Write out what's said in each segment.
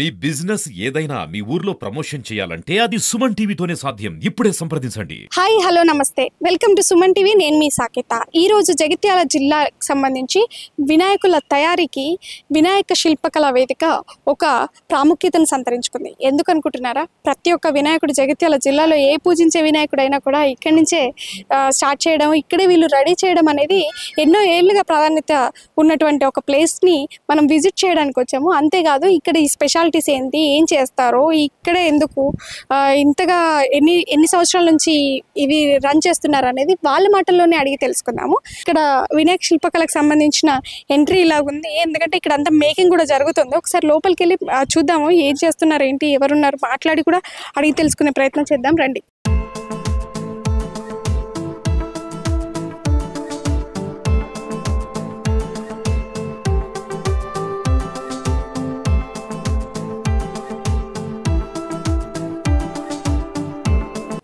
మీ business ఏదైనా మీ ఊర్లో promotion చేయాలంటే అది సుమన్ టీవీతోనే సాధ్యం. ఇప్పుడే సంప్రదించండి. హాయ్ హలో నమస్తే, వెల్కమ్ టు సుమన్ టీవీ. నేను మీ సాకేత. ఈరోజు జగిత్యాల జిల్లాకు సంబంధించి వినాయకుల తయారీకి వినాయక శిల్పకళా వేదిక ఒక ప్రాముఖ్యతను సంతరించుకుంది. ఎందుకు అనుకుంటున్నారా? ప్రతి ఒక్క వినాయకుడు జగిత్యాల జిల్లాలో ఏ పూజించే వినాయకుడైనా కూడా ఇక్కడి నుంచే స్టార్ట్ చేయడం, ఇక్కడే వీళ్ళు రెడీ చేయడం అనేది ఎన్నో ఏళ్ళుగా ప్రాధాన్యత ఉన్నటువంటి ఒక ప్లేస్ని మనం విజిట్ చేయడానికి వచ్చాము. అంతేకాదు ఇక్కడ ఈ స్పెషాలిటీస్ ఏంటి, ఏం చేస్తారో, ఇక్కడే ఎందుకు ఇంతగా ఎన్ని సంవత్సరాల నుంచి ఇవి రన్ చేస్తున్నారు అనేది వాళ్ళ మాటల్లోనే అడిగి తెలుసుకుందాము. ఇక్కడ వినాయక శిల్పకళకు సంబంధించిన ఎంట్రీ ఇలాగుంది, ఎందుకంటే ఇక్కడ అంతా మేకింగ్ కూడా జరుగుతుంది. ఒకసారి లోపలికి వెళ్ళి చూద్దాము ఏం చేస్తున్నారు, ఏంటి, ఎవరున్నారు, మాట్లాడి కూడా అడిగి తెలుసుకునే ప్రయత్నం చేద్దాం రండి.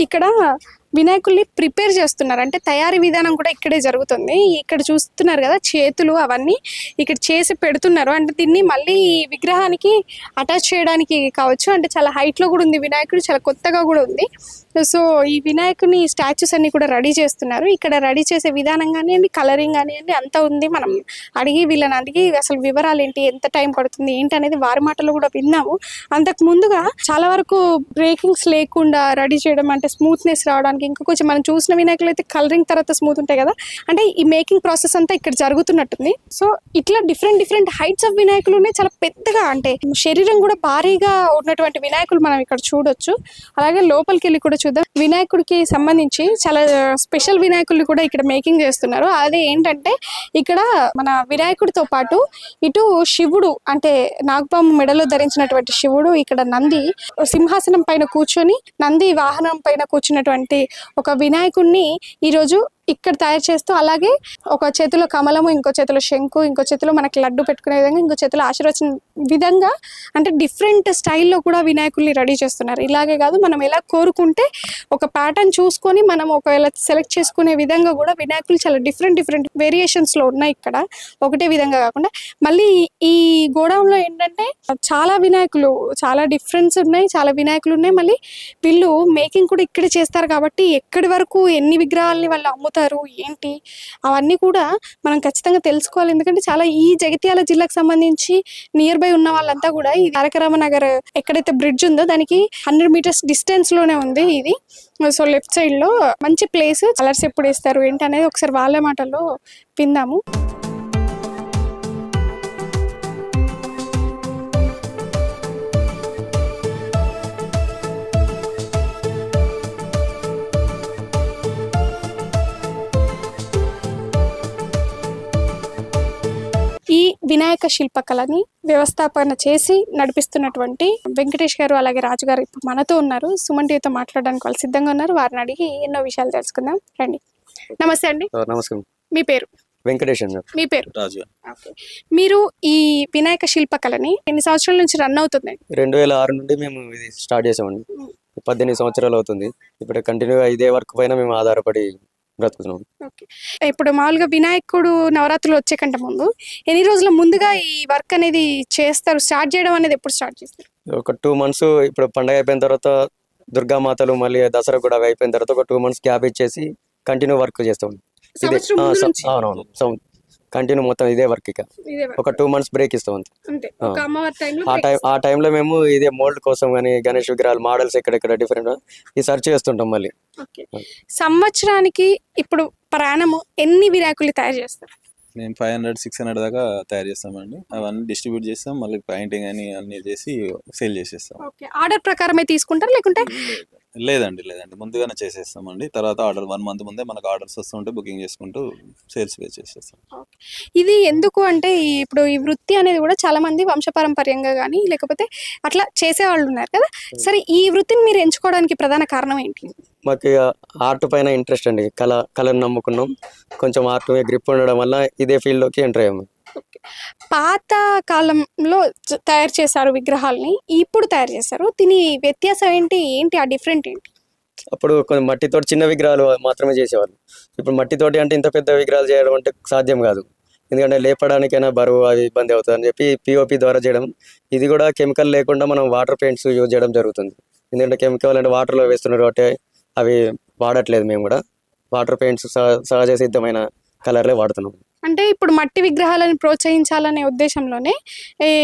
ఇక్కడ వినాయకుల్ని ప్రిపేర్ చేస్తున్నారు, అంటే తయారీ విధానం కూడా ఇక్కడే జరుగుతుంది. ఇక్కడ చూస్తున్నారు కదా చేతులు అవన్నీ ఇక్కడ చేసి పెడుతున్నారు. అంటే దీన్ని మళ్ళీ విగ్రహానికి అటాచ్ చేయడానికి కావచ్చు, అంటే చాలా హైట్లో కూడా ఉంది వినాయకుడు, చాలా కొత్తగా కూడా ఉంది. సో ఈ వినాయకుని స్టాచ్యూస్ అన్ని కూడా రెడీ చేస్తున్నారు. ఇక్కడ రెడీ చేసే విధానం కానివ్వండి, కలరింగ్ కానివ్వండి అంతా ఉంది. మనం వీళ్ళని అడిగి అసలు వివరాలు ఏంటి, ఎంత టైం పడుతుంది ఏంటి అనేది వారి మాటలు కూడా విన్నాము. అంతకు ముందుగా చాలా వరకు బ్రేకింగ్స్ లేకుండా రెడీ చేయడం, అంటే స్మూత్నెస్ రావడానికి, ఇంకా కొంచెం మనం చూసిన వినాయకులు అయితే కలరింగ్ తర్వాత స్మూత్ ఉంటాయి కదా, అంటే ఈ మేకింగ్ ప్రాసెస్ అంతా ఇక్కడ జరుగుతున్నట్టుంది. సో ఇట్లా డిఫరెంట్ హైట్స్ ఆఫ్ వినాయకులు ఉన్నాయి, చాలా పెద్దగా, అంటే శరీరం కూడా భారీగా ఉన్నటువంటి వినాయకులు మనం ఇక్కడ చూడొచ్చు. అలాగే లోపలికి వెళ్ళి కూడా చూద్దాం. వినాయకుడికి సంబంధించి చాలా స్పెషల్ వినాయకులు కూడా ఇక్కడ మేకింగ్ చేస్తున్నారు. అదే ఏంటంటే ఇక్కడ మన వినాయకుడితో పాటు ఇటు శివుడు, అంటే నాగపాము మెడలో ధరించినటువంటి శివుడు, ఇక్కడ నంది సింహాసనం పైన కూర్చొని నంది వాహనం పైన కూర్చున్నటువంటి ఒక వినాయకుడిని ఈరోజు ఇక్కడ తయారు చేస్తూ, అలాగే ఒక చేతిలో కమలము, ఇంకో చేతిలో శంకు, ఇంకో చేతిలో మనకి లడ్డు పెట్టుకునే విధంగా, ఇంకో చేతిలో ఆశీర్వచన విధంగా, అంటే డిఫరెంట్ స్టైల్లో కూడా వినాయకుల్ని రెడీ చేస్తున్నారు. ఇలాగే కాదు, మనం ఎలా కోరుకుంటే ఒక ప్యాటర్న్ చూసుకొని మనం ఒకవేళ సెలెక్ట్ చేసుకునే విధంగా కూడా వినాయకులు చాలా డిఫరెంట్ వేరియేషన్స్లో ఉన్నాయి. ఇక్కడ ఒకటే విధంగా కాకుండా మళ్ళీ ఈ గోడౌన్లో ఏంటంటే చాలా వినాయకులు, చాలా డిఫరెన్స్ ఉన్నాయి, చాలా వినాయకులు ఉన్నాయి. మళ్ళీ వీళ్ళు మేకింగ్ కూడా ఇక్కడే చేస్తారు కాబట్టి ఎక్కడి వరకు ఎన్ని విగ్రహాలని వాళ్ళు అమ్ముతారు ఏంటి అవన్నీ కూడా మనం ఖచ్చితంగా తెలుసుకోవాలి. ఎందుకంటే చాలా ఈ జగిత్యాల జిల్లాకు సంబంధించి నియర్ బై ఉన్న వాళ్ళంతా కూడా ఈ తారకరామనగర్ ఎక్కడైతే బ్రిడ్జ్ ఉందో దానికి 100 మీటర్స్ డిస్టెన్స్ లోనే ఉంది ఇది. సో లెఫ్ట్ సైడ్ లో మంచి ప్లేస్. కలర్స్ ఎప్పుడు వేస్తారు ఏంటి అనేది ఒకసారి వాళ్ళ మాటల్లో విందాము. ఈ వినాయక శిల్పకళని వ్యవస్థాపన చేసి నడిపిస్తున్నటువంటి వెంకటేష్ గారు, అలాగే రాజు గారు ఇప్పుడు మనతో ఉన్నారు. సుమన్ టీవీతో మాట్లాడడానికి వాళ్ళు సిద్ధంగా ఉన్నారు. వారిని అడిగి ఎన్నో విషయాలు తెలుసుకుందాం రండి. నమస్తే అండి. నమస్కారం. మీ పేరు? వెంకటేష్ అండి. మీ పేరు? రాజు. మీరు ఈ వినాయక శిల్పకళని ఎన్ని సంవత్సరాల నుంచి రన్ అవుతుంది? 2006 నుండి మేము ఇది స్టార్ట్ చేసామండి. 18 సంవత్సరాలు అవుతుంది. ఇప్పుడు కంటిన్యూగా ఇదే వర్క్ పైన మేము ఆధారపడి బ్రతుకుతున్నాం. ఇప్పుడు మామూలుగా వినాయకుడు నవరాత్రులు వచ్చే కంటే ముందు ఎన్ని రోజుల ముందుగా ఈ వర్క్ అనేది చేస్తారు? స్టార్ట్ చేయడం అనేది ఎప్పుడు స్టార్ట్ చేస్తారు? ఒక 2 months. ఇప్పుడు పండగ అయిపోయిన తర్వాత దుర్గామాతలు, మళ్ళీ దసరా కూడా అయిపోయిన తర్వాత ఒక 2 months గ్యాప్ ఇచ్చేసి కంటిన్యూ వర్క్ చేస్తాం. అవునవును, కంటిన్యూ మొత్తం ఇదే వర్క్. ఇక ఒక 2 months బ్రేక్ ఇస్తాం అంతే. ఆ టైంలో మేము ఇదే మోల్డ్ కోసం కానీ గణేష్ విగ్రహాలు మోడల్స్ ఎక్కడెక్కడ డిఫరెంట్ ఈ సర్చ్ చేస్తుంటాం. మళ్ళీ సంవత్సరానికి ఇప్పుడు ప్రాణము ఎన్ని వినాయకులు తయారు చేస్తారు? మేము 500-600 దాకా తయారు చేస్తామండి. అవన్నీ డిస్ట్రిబ్యూట్ చేస్తాం, మళ్ళీ పెయింటింగ్ అని అన్ని చేసి సేల్ చేసేస్తాం. ఆర్డర్ ప్రకారమే తీసుకుంటారు లేకుంటే? లేదండి, ముందుగానే చేసేస్తామండి. తర్వాత ఆర్డర్ 1 month ముందే మనకు ఆర్డర్స్ వస్తుంటే బుకింగ్ చేసుకుంటూ సేల్స్ పే చేసేస్తాం. ఇది ఎందుకు అంటే ఇప్పుడు ఈ వృత్తి అనేది కూడా చాలా మంది వంశపారంపర్యంగా కానీ లేకపోతే అట్లా చేసేవాళ్ళు ఉన్నారు కదా. సరే, ఈ వృత్తిని మీరు ఎంచుకోవడానికి ప్రధాన కారణం ఏంటి? మాకు ఆర్ట్ పైన ఇంట్రెస్ట్ అండి. కళను నమ్ముకున్నాం. కొంచెం ఆర్ట్ గ్రిప్ ఉండడం వల్ల ఇదే ఫీల్డ్లోకి ఎంటర్ అయ్యాము. పాత కాలంలో తయారు చేశారు విగ్రహాలని, ఇప్పుడు తయారు చేశారు. దీని వ్యత్యాసం ఏంటి ఆ డిఫరెంట్ ఏంటి? అప్పుడు కొన్ని మట్టితోటి చిన్న విగ్రహాలు మాత్రమే చేసేవాళ్ళు. ఇప్పుడు మట్టితోటి అంటే ఇంత పెద్ద విగ్రహాలు చేయడం అంటే సాధ్యం కాదు. ఎందుకంటే లేపడానికైనా బరువు అది ఇబ్బంది అవుతుంది అని చెప్పి పిఓపి ద్వారా చేయడం. ఇది కూడా కెమికల్ లేకుండా మనం వాటర్ పెయింట్స్ యూజ్ చేయడం జరుగుతుంది. ఎందుకంటే కెమికల్ అంటే వాటర్లో వేస్తున్నారు కాబట్టి అవి వాడట్లేదు. మేము కూడా వాటర్ పెయింట్స్ సహజ సిద్ధమైన కలర్లే వాడుతున్నాం. అంటే ఇప్పుడు మట్టి విగ్రహాలను ప్రోత్సహించాలనే ఉద్దేశంలోనే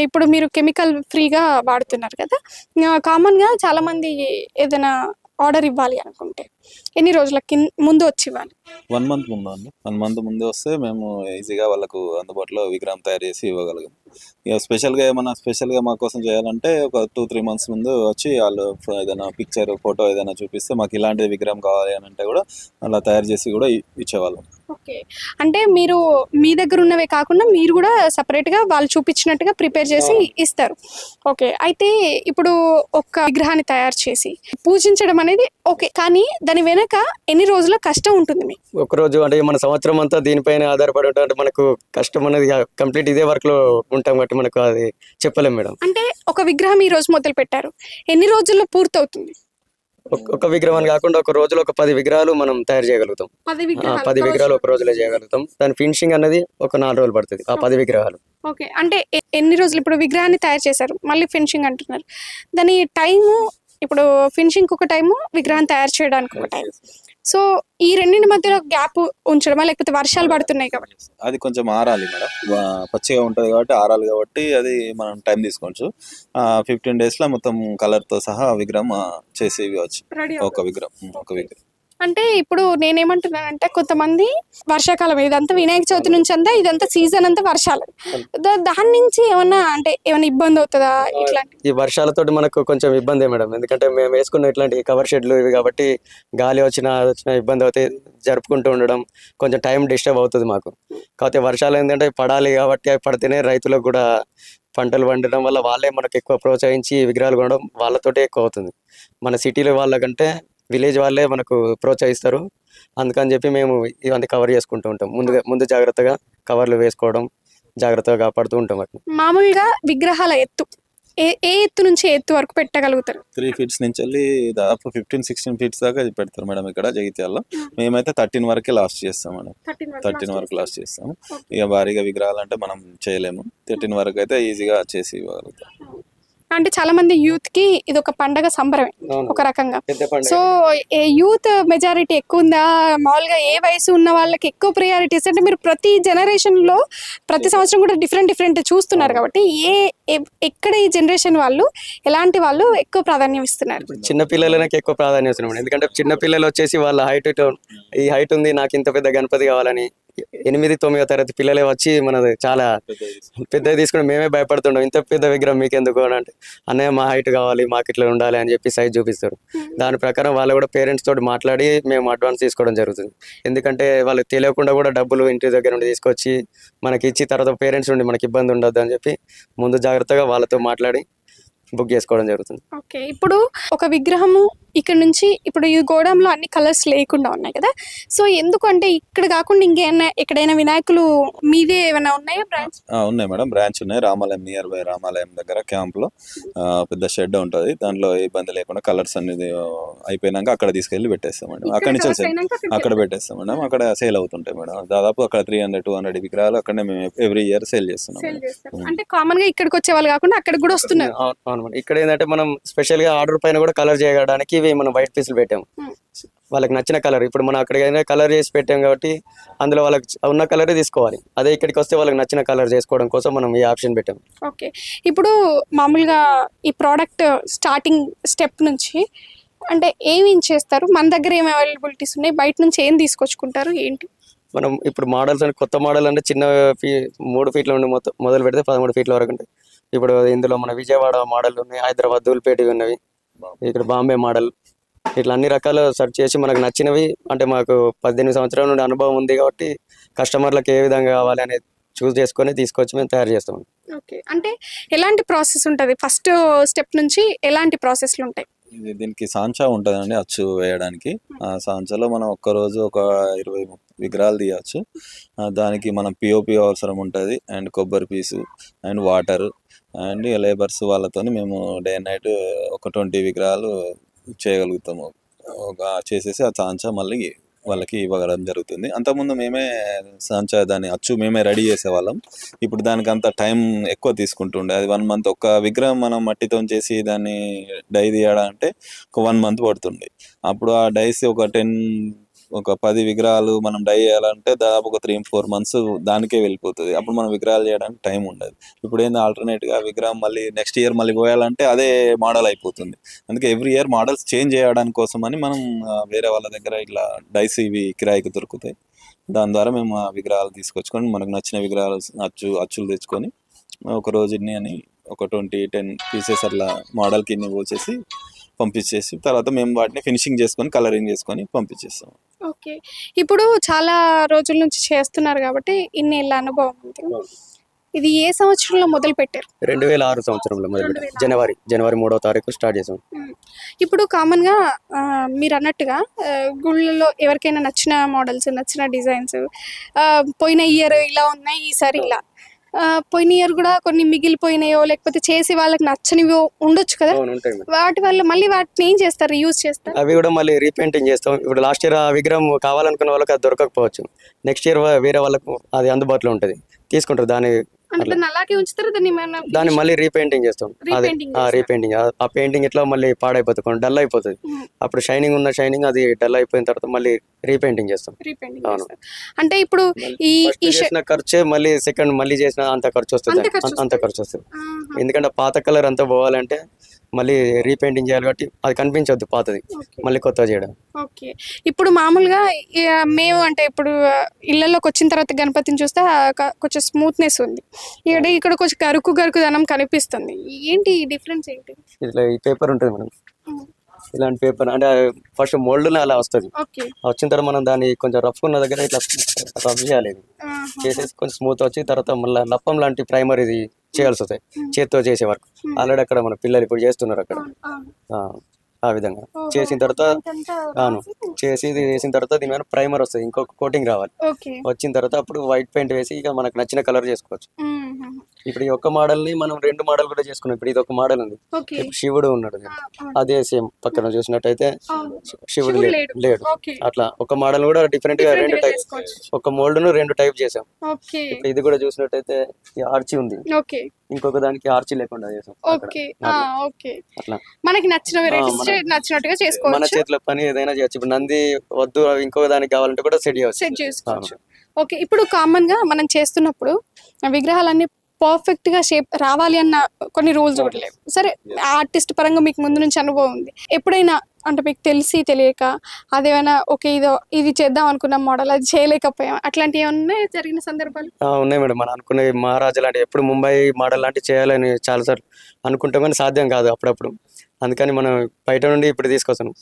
ఇప్పుడు మీరు కెమికల్ ఫ్రీగా వాడుతున్నారు కదా. కామన్గా చాలామంది ఏదైనా ఆర్డర్ ఇవ్వాలి అనుకుంటే ఎన్ని రోజులకి ముందు వచ్చి ఇవ్వాలి? 1 month ముందు అండి. 1 month ముందే వస్తే మేము ఈజీగా వాళ్ళకు అందుబాటులో విగ్రహం తయారు చేసి ఇవ్వగలిగాం. ఇక స్పెషల్గా మా కోసం చేయాలంటే ఒక 2-3 months ముందు వచ్చి వాళ్ళు ఏదైనా పిక్చర్ ఫోటో ఏదైనా చూపిస్తే మాకు ఇలాంటి విగ్రహం కావాలి అని అంటే కూడా అలా తయారు చేసి కూడా ఇచ్చేవాళ్ళం. ఓకే, అంటే మీరు మీ దగ్గర ఉన్నవే కాకుండా మీరు కూడా సపరేట్గా వాళ్ళు చూపించినట్టుగా ప్రిపేర్ చేసి ఇస్తారు. ఓకే, అయితే ఇప్పుడు ఒక విగ్రహాన్ని తయారు చేసి పూజించడం అనేది ఓకే, కానీ దాని వెనక ఎన్ని రోజుల కష్టం ఉంటుంది మీకు? ఒక రోజు అంటే మన సంవత్సరం అంతా దీనిపైన ఆధారపడి ఉంటాం. అంటే మనకు కష్టం అనేది కంప్లీట్ ఇదే వర్క్ లో ఉంటాం కాబట్టి మనకు అది చెప్పలేం మేడం. అంటే ఒక విగ్రహం ఈ రోజు మొదలు పెట్టారు, ఎన్ని రోజుల్లో పూర్తవుతుంది? ఒక విగ్రహం అని కాకుండా ఒక రోజులో ఒక 10 విగ్రహాలు మనం తయారు చేయగలుగుతాం. 10 విగ్రహాలు ఒక రోజులో చేయగలుగుతాం. దాని ఫినిషింగ్ అనేది ఒక 4 రోజులు పడుతుంది ఆ 10 విగ్రహాలు. ఓకే, అంటే ఎన్ని రోజులు? ఇప్పుడు విగ్రహాన్ని తయారు చేశారు, మళ్ళీ ఫినిషింగ్ అంటున్నారు. దాని టైము, ఇప్పుడు ఫినిషింగ్ ఒక టైము, విగ్రహం తయారు చేయడానికి ఒక టైం. సో ఈ రెండింటి మధ్యలో గ్యాప్ ఉంచడమా, లేకపోతే వర్షాలు పడుతున్నాయి కాబట్టి? అది కొంచెం ఆరాలి మేడం, పచ్చిగా ఉంటుంది కాబట్టి ఆరాలి కాబట్టి అది మనం టైం తీసుకోవచ్చు. 15 days లో మొత్తం కలర్తో సహా విగ్రహం చేసి ఇవ్వచ్చు. ఒక విగ్రహం అంటే ఇప్పుడు నేనేమంటున్నానంటే, కొంతమంది వర్షాకాలం, ఇదంతా వినాయక చవితి నుంచి అంతా ఇదంతా సీజన్ అంతా వర్షాలు, దాని నుంచి ఏమన్నా ఇబ్బంది అవుతుందా? ఇట్లాంటి ఈ వర్షాలతోటి మనకు కొంచెం ఇబ్బంది మేడం. ఎందుకంటే మేము వేసుకున్న ఇట్లాంటి కవర్ షెడ్లు ఇవి కాబట్టి గాలి వచ్చినా ఇబ్బంది అవుతాయి. జరుపుకుంటూ ఉండడం కొంచెం టైం డిస్టర్బ్ అవుతుంది మాకు. కాకపోతే వర్షాలు ఏంటంటే పడాలి కాబట్టి అవి పడితేనే రైతులకు కూడా పంటలు పండడం వల్ల వాళ్ళే మనకు ఎక్కువ ప్రోత్సహించి విగ్రహాలు కొనడం వాళ్ళతోటే ఎక్కువ అవుతుంది. మన సిటీలో వాళ్ళకంటే విలేజ్ వాళ్ళే మనకు ప్రోత్సహిస్తారు. అందుకని చెప్పి మేము ఇవన్నీ కవర్ చేసుకుంటూ ఉంటాం. ముందు జాగ్రత్తగా కవర్లు వేసుకోవడం, జాగ్రత్తగా కాపాడుతూ ఉంటాం. మామూలుగా విగ్రహాల ఎత్తు ఏ ఎత్తు నుంచి ఎత్తు వరకు పెట్టగలుగుతారు? 3 feet నుంచి వెళ్ళి దాదాపు 15-16 feet దాకా పెడతారు మేడం ఇక్కడ జగిత్యాలలో. మేమైతే 13 వరకే లాస్ట్ చేస్తాం మేడం. 13 వరకు లాస్ట్ చేస్తాము. ఇక భారీగా విగ్రహాలు అంటే మనం చేయలేము. 13 వరకు అయితే ఈజీగా చేసి ఇవ్వగలుగుతాం. అంటే చాలా మంది యూత్ కి ఇది ఒక పండగ సంబరమే ఒక రకంగా. సో యూత్ మెజారిటీ ఎక్కువ ఉందా? మామూలుగా ఏ వయసు ఉన్న వాళ్ళకి ఎక్కువ ప్రయారిటీస్? అంటే మీరు ప్రతి జనరేషన్ లో ప్రతి సంవత్సరం కూడా డిఫరెంట్ చూస్తున్నారు కాబట్టి ఎక్కడ ఈ జనరేషన్ వాళ్ళు ఎలాంటి వాళ్ళు ఎక్కువ ప్రాధాన్యం ఇస్తున్నారు? చిన్న పిల్లలకి ఎక్కువ ప్రాధాన్యం ఇస్తున్నారు. ఎందుకంటే చిన్న పిల్లలు వచ్చేసి వాళ్ళ ఈ హైట్ ఉంది, నాకు ఇంత పెద్ద గణపతి కావాలని 8-9వ తరగతి పిల్లలే వచ్చి మనది చాలా పెద్దది తీసుకుని మేమే భయపడుతుంటాం. ఇంత పెద్ద విగ్రహం మీకు ఎందుకు అని అంటే, అన్నయ్య మా హైట్ కావాలి, మాకు ఇట్లా ఉండాలి అని చెప్పి సైజ్ చూపిస్తారు. దాని ప్రకారం వాళ్ళు కూడా పేరెంట్స్ తోటి మాట్లాడి మేము అడ్వాన్స్ తీసుకోవడం జరుగుతుంది. ఎందుకంటే వాళ్ళకి తెలియకుండా కూడా డబ్బులు ఇంటి దగ్గర నుండి తీసుకొచ్చి మనకి ఇచ్చి తర్వాత పేరెంట్స్ నుండి మనకి ఇబ్బంది ఉండదు అని చెప్పి ముందు జాగ్రత్తగా వాళ్ళతో మాట్లాడి బుక్ చేసుకోవడం జరుగుతుంది. ఓకే, ఇప్పుడు ఒక విగ్రహము ఇక్కడ నుంచి ఇప్పుడు ఈ గోడంలో అన్ని కలర్స్ లేకుండా ఉన్నాయి కదా. సో ఎందుకంటే ఇక్కడ కాకుండా ఇంకేమైనా ఎక్కడైనా వినాయకులు మీదే ఏమైనా ఉన్నాయా బ్రాంచ్? ఉన్నాయి మేడం, బ్రాంచ్ ఉన్నాయి. రామాలయం నియర్ బై రామాలయం దగ్గర క్యాంప్ లో పెద్ద షెడ్ ఉంటుంది. దాంట్లో ఇబ్బంది లేకుండా కలర్స్ అనేది అయిపోయినాక అక్కడ తీసుకెళ్లి పెట్టేస్తాం మేడం. అక్కడి నుంచి అక్కడ పెట్టేస్తాం మేడం. అక్కడ సేల్ అవుతుంటాయి మేడం. దాదాపు అక్కడ 300-200 విగ్రహాలు అక్కడనే మేము ఎవ్రీ ఇయర్ సేల్ చేస్తున్నాం. అంటే కామన్ గా ఇక్కడికి వచ్చే వాళ్ళు కాకుండా అక్కడ కూడా వస్తున్నారు. ఇక్కడ ఏంటంటే మనం స్పెషల్ గా ఆర్డర్ పైన కూడా కలర్ చేయడానికి మనం వైట్ పీసులు పెట్టాము. వాళ్ళకి నచ్చిన కలర్, ఇప్పుడు మనం అక్కడికైనా కలర్ చేసి పెట్టాం కాబట్టి అందులో వాళ్ళకి ఉన్న కలరే తీసుకోవాలి. అదే ఇక్కడికి వస్తే వాళ్ళకి నచ్చిన కలర్ చేసుకోవడం కోసం మనం ఈ ఆప్షన్ పెట్టాము. ఓకే, ఇప్పుడు మామూలుగా ఈ ప్రోడక్ట్ స్టార్టింగ్ స్టెప్ నుంచి అంటే ఏమి చేస్తారు? మన దగ్గర ఏమి అవైలబిలిటీస్ ఉన్నాయి? బయట నుంచి ఏం తీసుకొచ్చుకుంటారు ఏంటి? మనం ఇప్పుడు మోడల్స్ అంటే కొత్త మోడల్ అంటే చిన్న 3 feet నుండి మొదలు పెడితే 13 feet వరకు ఉంటాయి. ఇప్పుడు ఇందులో మన విజయవాడ మోడల్ ఉన్నాయి, హైదరాబాద్ ధూల్పేట ఉన్నవి, ఇక్కడ బాంబే మోడల్, ఇట్లా అన్ని రకాలు సెర్చ్ చేసి మనకు నచ్చినవి, అంటే మాకు 18 సంవత్సరాల నుండి అనుభవం ఉంది కాబట్టి కస్టమర్లకు ఏ విధంగా కావాలి అనేది చూస్ చేసుకొని తీసుకొచ్చి మేము తయారు చేస్తాం. ఓకే, అంటే ఎలాంటి ప్రాసెస్ ఉంటుంది? ఫస్ట్ స్టెప్ నుంచి ఎలాంటి ప్రాసెస్లు ఉంటాయి? దీనికి సాంచా ఉంటుందండి అచ్చు వేయడానికి. ఆ సాంచాలో మనం ఒక్కరోజు ఒక 20 విగ్రహాలు తీయచ్చు. దానికి మనం పిఓపి అవసరం ఉంటుంది, అండ్ కొబ్బరి పీసు అండ్ వాటర్ అండ్ లేబర్స్ వాళ్ళతో మేము డే అండ్ నైట్ ఒక 20 విగ్రహాలు చేయగలుగుతాము. చేసేసి ఆ సాంచా మళ్ళీ వాళ్ళకి ఇవ్వడం జరుగుతుంది. అంతకుముందు మేమే దాన్ని అచ్చు మేమే రెడీ చేసేవాళ్ళం. ఇప్పుడు దానికి అంత టైం ఎక్కువ తీసుకుంటుండే. అది 1 మంత్ ఒక విగ్రహం మనం మట్టితో చేసి దాన్ని డై తీయడంటే ఒక 1 మంత్ పడుతుంది. అప్పుడు ఆ డైస్ ఒక 10 విగ్రహాలు మనం డై చేయాలంటే దాదాపు ఒక 3-4 మంత్స్ దానికే వెళ్ళిపోతుంది. అప్పుడు మనం విగ్రహాలు చేయడానికి టైం ఉండదు. ఇప్పుడు ఏంది ఆల్టర్నేట్గా విగ్రహం మళ్ళీ నెక్స్ట్ ఇయర్ మళ్ళీ పోయాలంటే అదే మోడల్ అయిపోతుంది. అందుకే ఎవ్రీ ఇయర్ మోడల్స్ చేంజ్ చేయడానికి కోసమని మనం వేరే వాళ్ళ దగ్గర ఇట్లా డైస్ ఇవి కిరాయికి దొరుకుతాయి. దాని ద్వారా మేము ఆ విగ్రహాలు తీసుకొచ్చుకొని మనకు నచ్చిన విగ్రహాలు అచ్చులు తెచ్చుకొని ఒక రోజు అని ఒక 10 పీసెస్ అట్లా మోడల్కి ఇన్ని పోసేసి పంపించేసి తర్వాత మేము వాటిని ఫినిషింగ్ చేసుకొని కలరింగ్ చేసుకొని పంపించేస్తాం. ఓకే, ఇప్పుడు చాలా రోజుల నుంచి చేస్తున్నారు కాబట్టి ఇన్ని ఏళ్ళ అనుభవం ఉంది. ఇది ఏ సంవత్సరంలో మొదలు పెట్టారు? 2006 సంవత్సరంలో మొదలుపెట్టాం. జనవరి 3వ తారీఖు స్టార్ట్ చేసాం. ఇప్పుడు కామన్గా మీరు అన్నట్టుగా గుళ్ళలో ఎవరికైనా నచ్చిన మోడల్స్, నచ్చిన డిజైన్స్ పోయిన ఇయర్ ఇలా ఉన్నాయి, ఈసారి ఇలా, పోయిన ఇయర్ కూడా కొన్ని మిగిలిపోయినాయో లేకపోతే చేసి వాళ్ళకి నచ్చనివో ఉండొచ్చు కదా, వాటి వల్ల మళ్ళీ వాటిని ఏం చేస్తారు, యూజ్ చేస్తారు? అవి కూడా మళ్ళీ రీపెయింటింగ్ చేస్తాం. ఇప్పుడు లాస్ట్ ఇయర్ ఆ విగ్రహం కావాలనుకున్న వాళ్ళకి అది దొరకకపోవచ్చు, నెక్స్ట్ ఇయర్ వేరే వాళ్ళకు అది అందుబాటులో ఉంటుంది, తీసుకుంటారు. దాన్ని మళ్ళీ రీపెయింటింగ్ చేస్తాం. అదే రీపెయింటింగ్, ఆ పెయింటింగ్ ఎట్లా మళ్ళీ పాడైపోతుంది, డల్ అయిపోతుంది. అప్పుడు షైనింగ్ ఉన్న షైనింగ్ అది డల్ అయిపోయిన తర్వాత మళ్ళీ రీపెయింటింగ్ చేస్తాం. అంటే ఇప్పుడు ఈ చేసిన ఖర్చే మళ్ళీ సెకండ్ మళ్ళీ చేసిన అంత ఖర్చు వస్తుంది. ఎందుకంటే పాత కలర్ అంతా పోవాలంటే మళ్ళీ రీపెయింటింగ్ చేయాలి కాబట్టి అది కనిపించొద్దు పాతది, మళ్ళీ కొత్తగా చేయడం. ఓకే, ఇప్పుడు మామూలుగా మేము అంటే ఇప్పుడు ఇళ్లలోకి వచ్చిన తర్వాత గణపతిని చూస్తే కొంచెం స్మూత్నెస్ ఉంది, ఇక్కడ కొంచెం గరుకు దనం కనిపిస్తుంది. ఏంటి డిఫరెన్స్ ఏంటి? ఇట్లా ఈ పేపర్ ఉంటుంది మేడం, ఇలాంటి పేపర్ అంటే ఫస్ట్ మోల్డ్ అలా వస్తుంది. వచ్చిన తర్వాత మనం దాన్ని కొంచెం రఫ్ ఉన్న దగ్గర ఇట్లా రఫ్ చేయాలి, చేసేసి కొంచెం స్మూత్ వచ్చి తర్వాత మళ్ళీ లప్పం లాంటి ప్రైమర్ ఇది చేయాల్సి వస్తాయి చేతితో చేసే వరకు. ఆల్రెడీ అక్కడ మన పిల్లలు ఇప్పుడు చేస్తున్నారు అక్కడ. ఆ విధంగా చేసిన తర్వాత చేసిన తర్వాత దీని మీద ప్రైమర్ వస్తుంది, ఇంకొక కోటింగ్ రావాలి. వచ్చిన తర్వాత అప్పుడు వైట్ పెయింట్ వేసి ఇక మనకు నచ్చిన కలర్ చేసుకోవచ్చు. ఇప్పుడు ఈ ఒక్క మోడల్ ని మనం 2 మోడల్ కూడా చేసుకున్నాం. ఇప్పుడు ఇది ఒక మోడల్ ఉంది, శివుడు ఉన్నాడు, అదే సేమ్ పక్కన చూసినట్టయితే శివుడు లేడు. అట్లా ఒక మోడల్ కూడా డిఫరెంట్ గా 2 టైప్, ఒక మోల్డ్ ను 2 టైప్ చేసాం. ఇది కూడా చూసినట్టయితే ఆర్చి ఉంది, ఇంకొక దానికి ఆర్చి లేకుండా చేసాం. అట్లా మనకి నచ్చినట్టుగా చేసుకోవచ్చు, మన చేతిలో పని ఏదైనా చేయొచ్చు. ఇప్పుడు నంది వద్దు ఇంకొక దానికి కావాలంటే కూడా సెట్ చేసుకోవచ్చు. ఓకే, ఇప్పుడు కామన్ గా మనం చేస్తున్నప్పుడు విగ్రహాలన్నీ పర్ఫెక్ట్ గా షేప్ రావాలి అన్న కొన్ని రూల్స్ కూడా లేవు. సరే, ఆర్టిస్ట్ పరంగా మీకు ముందు నుంచి అనుభవం ఉంది, ఎప్పుడైనా అంటే మీకు తెలియక అదేమైనా ఓకే ఇది చేద్దాం అనుకున్న మోడల్ అది చేయలేకపోయాం, అట్లాంటివి ఏమన్నా జరిగిన సందర్భాలు? ఉన్నాయి మేడం. మనం అనుకునే మహారాజా లాంటి ఎప్పుడు ముంబై మోడల్ లాంటి చేయాలని చాలాసార్లు అనుకుంటాం కానీ సాధ్యం కాదు అప్పుడప్పుడు. అందుకని మనం బయట నుండి ఇప్పుడు తీసుకొస్తాం.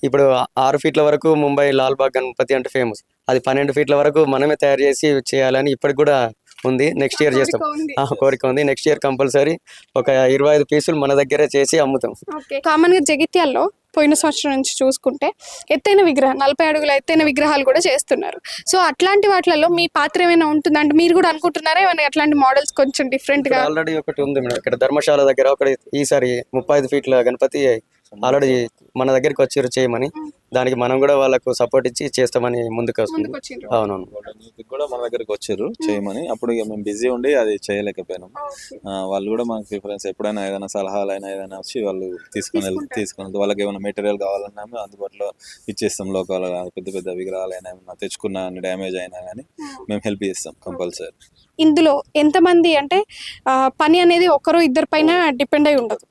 ఇప్పుడు 6 ఫీట్ల వరకు ముంబై లాల్బాగ్ గణపతి అంటే ఫేమస్, అది 12 ఫీట్ల వరకు మనమే తయారు చేసి చేయాలని ఇప్పటికి కూడా ఉంది. నెక్స్ట్ ఇయర్ చేస్తాం, కోరిక ఉంది. నెక్స్ట్ ఇయర్ కంపల్సరీ ఒక 25 పీసులు మన దగ్గరే చేసి అమ్ముతాం. కామన్ గా జగిత్యాల్లో పోయిన సంవత్సరం నుంచి చూసుకుంటే ఎత్తైన విగ్రహం 40 అడుగుల ఎత్తైన విగ్రహాలు కూడా చేస్తున్నారు. సో అట్లాంటి వాటిలలో మీ పాత్ర ఏమైనా ఉంటుందా? అంటే మీరు కూడా అనుకుంటున్నారా ఏమైనా అట్లాంటి మోడల్స్ కొంచెం డిఫరెంట్ గా? ఆల్రెడీ ఒకటి ఉంది మేడం, ఇక్కడ ధర్మశాల దగ్గర ఒకటి ఈసారి 35 ఫీట్ల గణపతి ఆల్రెడీ మన దగ్గరికి వచ్చారు చేయమని. దానికి మనం కూడా వాళ్ళకు సపోర్ట్ ఇచ్చి చేస్తామని ముందుకు వస్తుంది. అవునవును, కూడా మన దగ్గరికి వచ్చారు చేయమని. అప్పుడు ఇక మేము బిజీ ఉండి అది చేయలేకపోయినాం. వాళ్ళు కూడా మనకు ప్రిఫరెన్స్ ఎప్పుడైనా ఏదైనా సలహాలు అయినా ఏదైనా వచ్చి వాళ్ళు తీసుకొని వాళ్ళకి ఏమైనా మెటీరియల్ కావాలన్నా మేము అందుబాటులో ఇచ్చేస్తాం. లోకల్ పెద్ద పెద్ద విగ్రహాలు అయినా ఏమైనా తెచ్చుకున్న డ్యామేజ్ అయినా కానీ మేము హెల్ప్ చేస్తాం కంపల్సరీ. ఇందులో ఎంతమంది అంటే పని అనేది ఒకరు ఇద్దరి పైన డిపెండ్ అయి ఉండదు.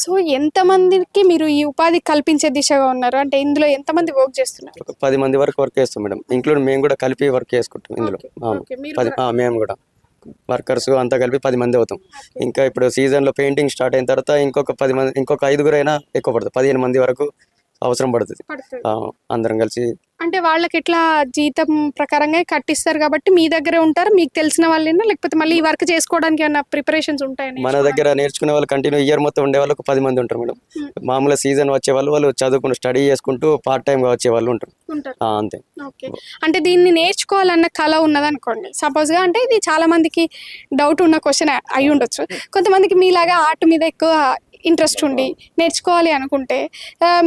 సో ఎంతమందికి మీరు ఈ ఉపాధి కల్పించే దిశగా ఉన్నారు? అంటే ఇందులో ఎంతమంది వర్క్ చేస్తున్నారు? ఒక 10 మంది వరకు వర్క్ చేస్తాం మేడం, ఇంక్లూడ్ మేము కూడా కలిపి వర్క్ చేసుకుంటాం ఇందులో. మేము కూడా వర్కర్స్ అంతా కలిపి 10 మంది అవుతాం. ఇంకా ఇప్పుడు సీజన్లో పెయింటింగ్ స్టార్ట్ అయిన తర్వాత ఇంకొక 10 మంది, ఇంకొక 5 అయినా ఎక్కువ పడుతుంది, 15 మంది వరకు అవసరం పడుతుంది అందరం కలిసి. అంటే వాళ్ళకి ఎట్లా జీతం ప్రకారంగా కట్టిస్తారు కాబట్టి మీ దగ్గరే ఉంటారు, మీకు తెలిసిన వాళ్ళైనా లేకపోతే మళ్ళీ ఈ వర్క్ చేసుకోవడానికి ఏమైనా ప్రిపరేషన్స్ ఉంటాయని? మన దగ్గర నేర్చుకునే వాళ్ళు కంటిన్యూ ఇయర్ మొత్తం ఉండే వాళ్ళు 10 మంది ఉంటారు మేడం. మామూలుగా సీజన్ వచ్చే వాళ్ళు చదువుకుని స్టడీ చేసుకుంటూ పార్ట్ టైం గా వచ్చే వాళ్ళు ఉంటారు అంతే. ఓకే, అంటే దీన్ని నేర్చుకోవాలన్న కళ ఉన్నదనుకోండి సపోజ్ గా, అంటే ఇది చాలా మందికి డౌట్ ఉన్న క్వశ్చన్ అయి ఉండొచ్చు. కొంతమందికి మీలాగా ఆర్ట్ మీద ఎక్కువ ఇంట్రెస్ట్ ఉండి నేర్చుకోవాలి అనుకుంటే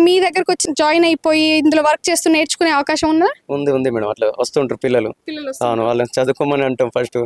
మీ దగ్గరకు వచ్చి జాయిన్ అయిపోయి ఇందులో వర్క్ చేస్తూ నేర్చుకునే అవకాశం ఉందా? ఉంది మేడం, అట్లా వస్తుంటారు పిల్లలు. అవును, వాళ్ళని చదువుకోమని అంటాం ఫస్ట్.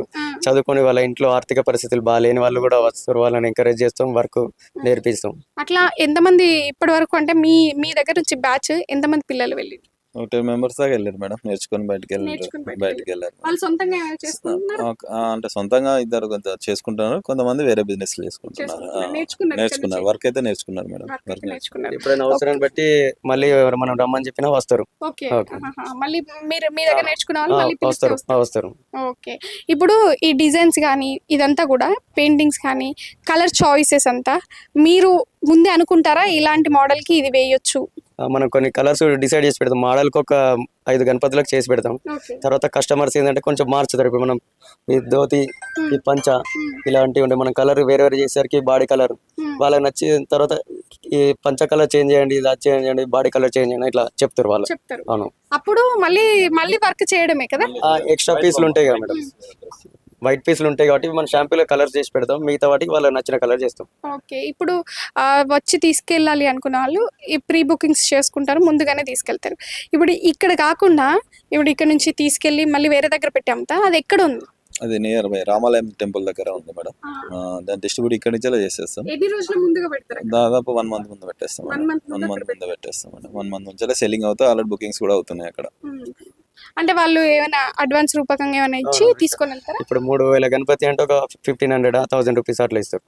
చదువుకొని వాళ్ళ ఇంట్లో ఆర్థిక పరిస్థితులు బాగాలేని వాళ్ళు కూడా వస్తారు, వాళ్ళని ఎంకరేజ్ చేస్తాం, వర్క్ నేర్పిస్తాం. అట్లా ఎంతమంది ఇప్పటి వరకు అంటే మీ దగ్గర నుంచి బ్యాచ్ ఎంతమంది పిల్లలు వెళ్ళి? 10 members దాకా వెళ్ళారు మేడం, నేర్చుకొని బయటకు వెళ్ళారు. వాళ్ళు సొంతంగా చేసుకుంటున్నారా? అంటే సొంతంగా ఇద్దరు చేసుకుంటున్నారు, కొంతమంది వేరే బిజినెస్ చేసుకుంటున్నారు. నేర్చుకున్నారు, వర్క్ అయితే నేర్చుకున్నారు మేడం. వర్క్ నేర్చుకున్నారు. ఎప్పుడైనా అవసరాన్ని బట్టి మళ్ళీ మనం రమ్మని చెప్పినా వస్తారు. మళ్ళీ మీరు మీ దగ్గర నేర్చుకున్న వాళ్ళు మళ్ళీ వస్తారు. ఓకే. ఇప్పుడు ఈ డిజైన్స్ కానీ ఇదంతా కూడా పెయింటింగ్స్ కానీ కలర్ చాయిసెస్ అంతా మీరు ముందే అనుకుంటారా ఇలాంటి మోడల్ కి ఇది వేయొచ్చు? మనం కొన్ని కలర్స్ డిసైడ్ చేసి పెడతాం, మోడల్కి ఒక 5 గణపతులకు చేసి పెడతాం. తర్వాత కస్టమర్స్ ఏంటంటే కొంచెం మార్చుతారు. ఇప్పుడు మనం ఈ ధోతి, ఈ పంచ ఇలాంటివి ఉంటే మనం కలర్ వేరే చేసేసరికి బాడీ కలర్ వాళ్ళకి నచ్చిన తర్వాత ఈ పంచ కలర్ చేంజ్ చేయండి, ఇది చేంజ్ చేయండి, బాడీ కలర్ చేంజ్ చేయండి, ఇట్లా చెప్తారు వాళ్ళు. అవును, అప్పుడు మళ్ళీ వర్క్ చేయడమే కదా. ఎక్స్ట్రా పీసులు ఉంటాయి కదా మేడం, వైట్ పీసులు ఉంటాయి కాబట్టి మనం షాంపూలో కలర్ చేసి పెడతాం, మిగతా వాటికి వాళ్ళకి నచ్చిన కలర్ చేస్తాం. ఓకే. ఇప్పుడు వచ్చి తీసుకెళ్ళాలి అనుకున్న వాళ్ళు ఈ ప్రీ బుకింగ్స్ చేసుకుంటారు, ముందుగానే తీసుకెళ్తారు. ఇప్పుడు ఇక్కడ కాకుండా ఇప్పుడు ఇక్కడ నుంచి తీసుకెళ్ళి మళ్ళీ వేరే దగ్గర పెట్టామంతా, అది ఎక్కడ ఉంది? అది నియర్ బై రామాలయం టెంపుల్ దగ్గర ఉంది మేడం. దాని డిస్ట్రిబ్యూట్ ఇక్కడ నుంచి చేసేస్తాం. ఎన్ని రోజుల ముందుగా పెడతారు? దాదాపు 1 month ముందు పెట్టేస్తాం. 1 month ముందు పెట్టేస్తాం మేడం. 1 month నుంచి సెల్లింగ్ అవుతాయి, ఆల్రెడీ బుకింగ్స్ కూడా అవుతున్నాయి అక్కడ. అంటే వాళ్ళు ఏమైనా అడ్వాన్స్ రూపకంగా ఏమైనా ఇచ్చి తీసుకొని వెళ్తారా? ఇప్పుడు 3000 గణపతి అంటే ఒక 1500-1000 రూపీస్ అట్లా ఇస్తారు.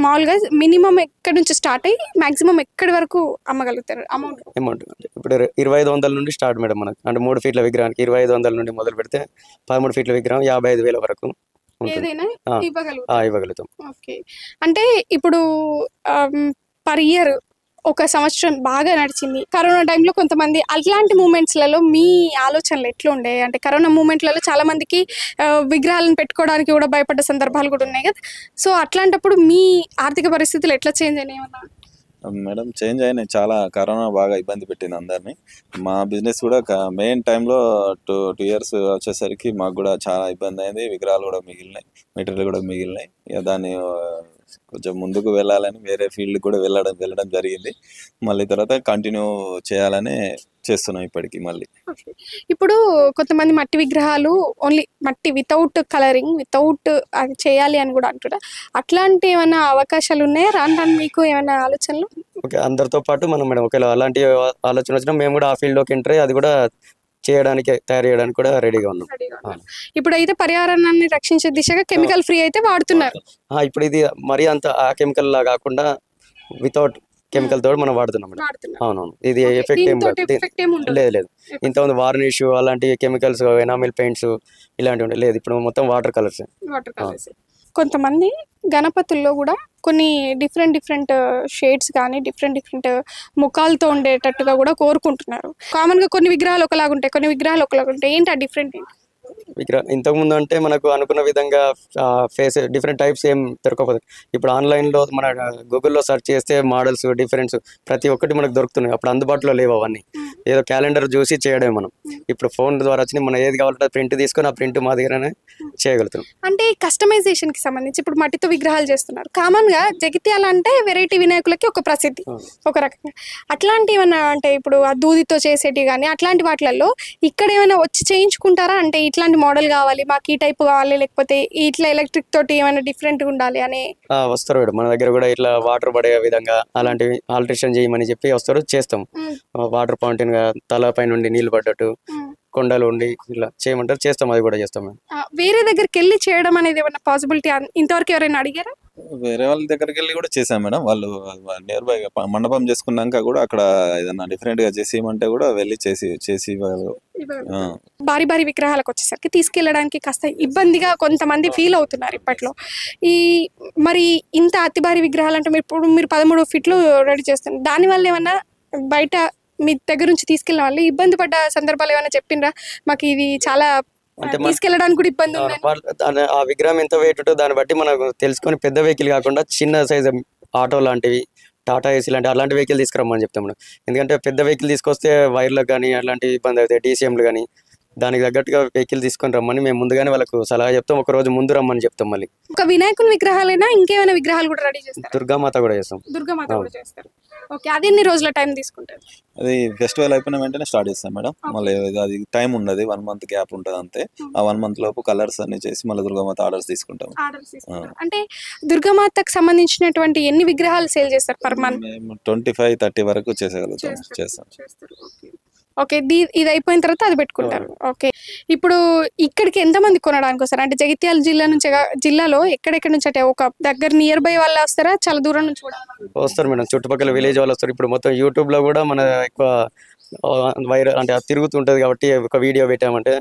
మామూలుగా మినిమం ఎక్కడి నుంచి స్టార్ట్ అయ్యి మాక్సిమం ఎక్కడి వరకు అమ్మగలుగుతారు అమౌంట్? ఇప్పుడు 2500 నుండి స్టార్ట్ మేడం మనకు. అంటే 3 ఫీట్ల విగ్రహానికి 2500 నుండి మొదలు పెడితే 13 ఫీట్ల విగ్రహం 55,000 వరకు ఇవ్వగలుగుతాం. ఓకే. అంటే ఇప్పుడు పర్ ఇయర్ ఒక సంవత్సరం బాగా నడిచింది, కరోనా టైంలో కొంతమంది అట్లాంటి మూమెంట్స్లలో మీ ఆలోచనలు ఎట్లా ఉండే? అంటే కరోనా మూమెంట్లలో చాలా మందికి విగ్రహాలను పెట్టుకోవడానికి కూడా భయపడ్డ సందర్భాలు కూడా ఉన్నాయి కదా. సో అట్లాంటప్పుడు మీ ఆర్థిక పరిస్థితులు ఎట్లా చేంజ్ అయినాయి మేడం? చేంజ్ అయినాయి చాలా. కరోనా బాగా ఇబ్బంది పెట్టింది అందరినీ. మా బిజినెస్ కూడా మెయిన్ టైంలో 2 years వచ్చేసరికి మాకు కూడా చాలా ఇబ్బంది అయింది. విగ్రహాలు కూడా మిగిలినాయి, మెటీరియల్ కూడా మిగిలినాయి. ఇక దాన్ని కొంచెం ముందుకు వెళ్ళాలని వేరే ఫీల్డ్ కూడా వెళ్ళడం జరిగింది. మళ్ళీ తర్వాత కంటిన్యూ చేయాలని చేస్తున్నాం ఇప్పటికి మళ్ళీ. ఇప్పుడు కొంతమంది మట్టి విగ్రహాలు ఓన్లీ మట్టి వితౌట్ కలరింగ్ వితౌట్ అది చేయాలి అని కూడా అంటారు. అట్లాంటి ఏమైనా అవకాశాలు ఉన్నాయా? రాను మీకు ఏమైనా ఆలోచనలు? ఓకే, అందరితో పాటు మనం మేడం ఒకవేళ అలాంటి ఆలోచన వచ్చినా మేము కూడా ఆ ఫీల్డ్లోకి ఎంటర్ అయ్యి అది కూడా చేయడానికి తయారు చేయడానికి కూడా రెడీగా ఉన్నాం. ఇప్పుడు అయితే పర్యావరణాన్ని రక్షించే దిశగా కెమికల్ ఫ్రీ అయితే వాడుతున్నారు. ఇప్పుడు ఇది మరీ అంత ఆ కెమికల్ లా కాకుండా వితౌట్ కెమికల్ తోటి మనం వాడుతున్నాం. అవునవును, ఇది ఎఫెక్ట్ ఏం లేదు. ఇంతకుముందు వార్నిష్ అలాంటి కెమికల్స్, ఎనామిల్ పెయింట్స్ ఇలాంటివి లేదు. ఇప్పుడు మొత్తం వాటర్ కలర్స్. కొంతమంది గణపతుల్లో కూడా కొన్ని డిఫరెంట్ షేడ్స్ కానీ డిఫరెంట్ ముఖాలతో ఉండేటట్టుగా కూడా కోరుకుంటున్నారు. కామన్గా కొన్ని విగ్రహాలు ఒకలాగా ఉంటాయి, కొన్ని విగ్రహాలు ఒకలాగా ఉంటాయి. ఏంటి ఆ డిఫరెంట్? ఇంతకుముందు అంటే మనకు అనుకున్న విధంగా ఫేస్ డిఫరెంట్ టైప్స్ ఏం దొరకకపోతుంది. ఇప్పుడు ఆన్లైన్లో మన గూగుల్లో సెర్చ్ చేస్తే మోడల్స్ డిఫరెంట్స్ ప్రతి ఒక్కటి మనకు దొరుకుతున్నాయి. అప్పుడు అందుబాటులో లేవు అవన్నీ, ఏదో క్యాలెండర్ చూసి చేయడమే మనం. ఇప్పుడు ఫోన్ ద్వారా వచ్చి మనం ఏది కావాలంటే ప్రింట్ తీసుకొని ఆ ప్రింట్ మా దగ్గరనే చేయగలుగుతున్నాం. అంటే కస్టమైజేషన్ కి సంబంధించి ఇప్పుడు మట్టితో విగ్రహాలు చేస్తున్నారు. కామన్ గా జగిత్యాల అంటే వెరైటీ వినాయకులకి ఒక ప్రసిద్ధి ఒక రకంగా. అట్లాంటి ఏమన్నా అంటే ఇప్పుడు ఆ దూదితో చేసేటి కానీ అట్లాంటి వాటిలలో ఇక్కడ ఏమైనా వచ్చి చేయించుకుంటారా? అంటే ఇట్లాంటి మోడల్ కావాలి మాకు, ఈ టైప్ కావాలి, లేకపోతే ఇట్లా ఎలక్ట్రిక్ తోటి ఏమైనా డిఫరెంట్ గా ఉండాలి అని వస్తారు మేడం. మన దగ్గర కూడా ఇట్లా వాటర్ పడే విధంగా అలాంటివి ఆల్టరేషన్ చేయమని చెప్పి వస్తారు, చేస్తాం. వాటర్ ఫౌంటైన్ గా తలపై నుండి నీళ్లు పడ్డట్టు కొండలు ఉండి ఇలా చేయమంటారు, చేస్తాం. అది కూడా చేస్తాం. వేరే దగ్గరికి వెళ్ళి చేయడం అనేది ఏమైనా పాసిబిలిటీ ఇంతవరకు ఎవరైనా అడిగారా? వేరే వాళ్ళ దగ్గరికి వెళ్ళి కూడా చేసాం మేడం. వాళ్ళు నియర్ బై మండపం చేసుకున్నాక కూడా అక్కడ ఏదన్నా డిఫరెంట్ గా చేసేయమంటే కూడా వెళ్ళి చేసి భారీ విగ్రహాలకు వచ్చేసరికి తీసుకెళ్ళడానికి కాస్త ఇబ్బందిగా కొంతమంది ఫీల్ అవుతున్నారు ఇప్పట్లో. మరి ఇంత అతి భారీ విగ్రహాలు అంటే మీరు 13 ఫీట్లు రెడీ చేస్తున్నారు, దానివల్ల ఏమన్నా బయట మీ దగ్గర నుంచి తీసుకెళ్ళిన వాళ్ళు ఇబ్బంది పడ్డ సందర్భాలు ఏమైనా చెప్పిండ్రా? మాకు ఇది చాలా తీసుకెళ్ళడానికి కూడా ఇబ్బంది ఉంది. ఆ విగ్రహం ఎంత వెయిట్ ఉంటుందో దాన్ని బట్టి మనకు తెలుసుకొని పెద్ద వెహికల్ కాకుండా చిన్న సైజ్ ఆటో లాంటివి, టాటా ఏసీ లాంటి అలాంటి వెహికల్ తీసుకురమ్మని చెప్తాం మనం. ఎందుకంటే పెద్ద వెహికల్ తీసుకొస్తే వైర్లకు కానీ అలాంటి ఇబ్బంది అవుతాయి, డీసీఎంలు కానీ దానికి తగ్గట్టుగా వెహికల్ తీసుకొని రమ్మని మేము ముందుగానే వాళ్ళకు సలహా చెప్తాం, ఒక రోజు ముందు రమ్మని చెప్తాం. మళ్ళీ ఒక వినాయకుని విగ్రహాలైనా ఇంకేమైనా విగ్రహాలు కూడా రెడీ చేస్తారు? దుర్గామాత కూడా చేస్తాం. దుర్గామాత కూడా చేస్తారు. ఓకే, అది ఎన్ని రోజుల టైం తీసుకుంటారు? అది ఫెస్టివల్ అయిపోయిన వెంటనే స్టార్ట్ చేస్తాం మేడం. మళ్ళీ అది టైం ఉండదు, 1 month గ్యాప్ ఉంటుంది అంతే. ఆ 1 month లోపు కలర్స్ అన్ని చేసి మళ్ళీ దుర్గామాత ఆర్డర్స్ తీసుకుంటాం. అంటే దుర్గామాతకు సంబంధించినటువంటి ఎన్ని విగ్రహాలు సేల్ చేస్తారు పర్ మంత్? మేము 25-30 వరకు చేస్తాం. ఓకే, ఇది అయిపోయిన తర్వాత అది పెట్టుకుంటారు. ఓకే, ఇప్పుడు ఇక్కడికి ఎంతమంది కొనడానికి వస్తారు? అంటే జగిత్యాల జిల్లాలో ఎక్కడెక్కడ నుంచి, అంటే ఒక దగ్గర నియర్ బై వాళ్ళు వస్తారా, చాలా దూరం నుంచి కూడా వస్తారు మేడం? చుట్టుపక్కల విలేజ్ వాళ్ళు వస్తారు. ఇప్పుడు మొత్తం యూట్యూబ్ లో కూడా మన ఎక్కువ వైరల్ అంటే తిరుగుతుంటది కాబట్టి ఒక వీడియో పెట్టామంటే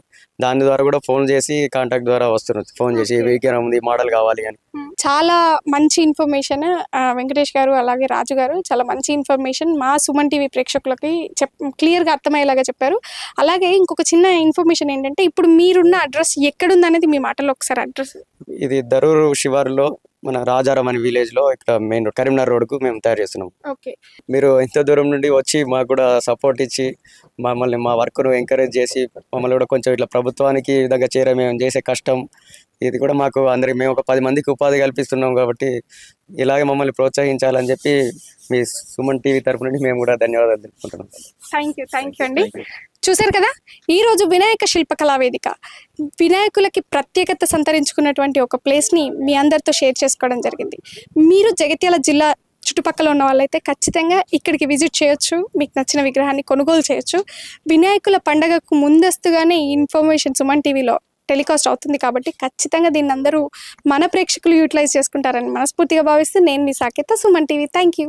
దాని ద్వారా కూడా ఫోన్ చేసి కాంటాక్ట్ ద్వారా వస్తున్నారు, ఫోన్ చేసి విగ్రహం ఉంది, మోడల్ కావాలి అని. చాలా మంచి ఇన్ఫర్మేషన్ వెంకటేష్ గారు అలాగే రాజు గారు, చాలా మంచి ఇన్ఫర్మేషన్ మా సుమన్ టీవీ ప్రేక్షకులకి క్లియర్గా అర్థమయ్యేలాగా చెప్పారు. అలాగే ఇంకొక చిన్న ఇన్ఫర్మేషన్ ఏంటంటే, ఇప్పుడు మీరున్న అడ్రస్ ఎక్కడుంది అనేది మీ మాటలో ఒకసారి అడ్రస్. ఇది దరూరు శివారులో మన రాజారాం అనే విలేజ్ లో ఇక్కడ మెయిన్ రోడ్ కరీంనగర్ రోడ్ కు మేము తయారు చేస్తున్నాం. మీరు ఎంత దూరం నుండి వచ్చి మాకు కూడా సపోర్ట్ ఇచ్చి మమ్మల్ని మా వర్క్ ను ఎంకరేజ్ చేసి మమ్మల్ని కూడా కొంచెం ఇట్లా ప్రభుత్వానికి ఈ విధంగా మేము చేసే కష్టం ఇది కూడా మాకు అందరికి, మేము ఒక 10 మందికి ఉపాధి కల్పిస్తున్నాం కాబట్టి ఇలాగే మమ్మల్ని ప్రోత్సహించాలని చెప్పి మీ సుమన్ టీవీ తరపు నుండి మేము కూడా ధన్యవాదాలు తెలుపుకుంటున్నాం. థ్యాంక్ యూ అండి. చూశారు కదా, ఈరోజు వినాయక శిల్పకళా వేదిక వినాయకులకి ప్రత్యేకత సంతరించుకున్నటువంటి ఒక ప్లేస్ని మీ అందరితో షేర్ చేసుకోవడం జరిగింది. మీరు జగిత్యాల జిల్లా చుట్టుపక్కల ఉన్న వాళ్ళైతే ఖచ్చితంగా ఇక్కడికి విజిట్ చేయొచ్చు, మీకు నచ్చిన విగ్రహాన్ని కొనుగోలు చేయొచ్చు. వినాయకుల పండగకు ముందస్తుగానే ఈ ఇన్ఫర్మేషన్ సుమన్ టీవీలో టెలికాస్ట్ అవుతుంది కాబట్టి ఖచ్చితంగా దీన్ని అందరూ మన ప్రేక్షకులు యూటిలైజ్ చేసుకుంటారని మనస్ఫూర్తిగా భావిస్తూ నేను మీ Saketha, Suman TV. Thank you.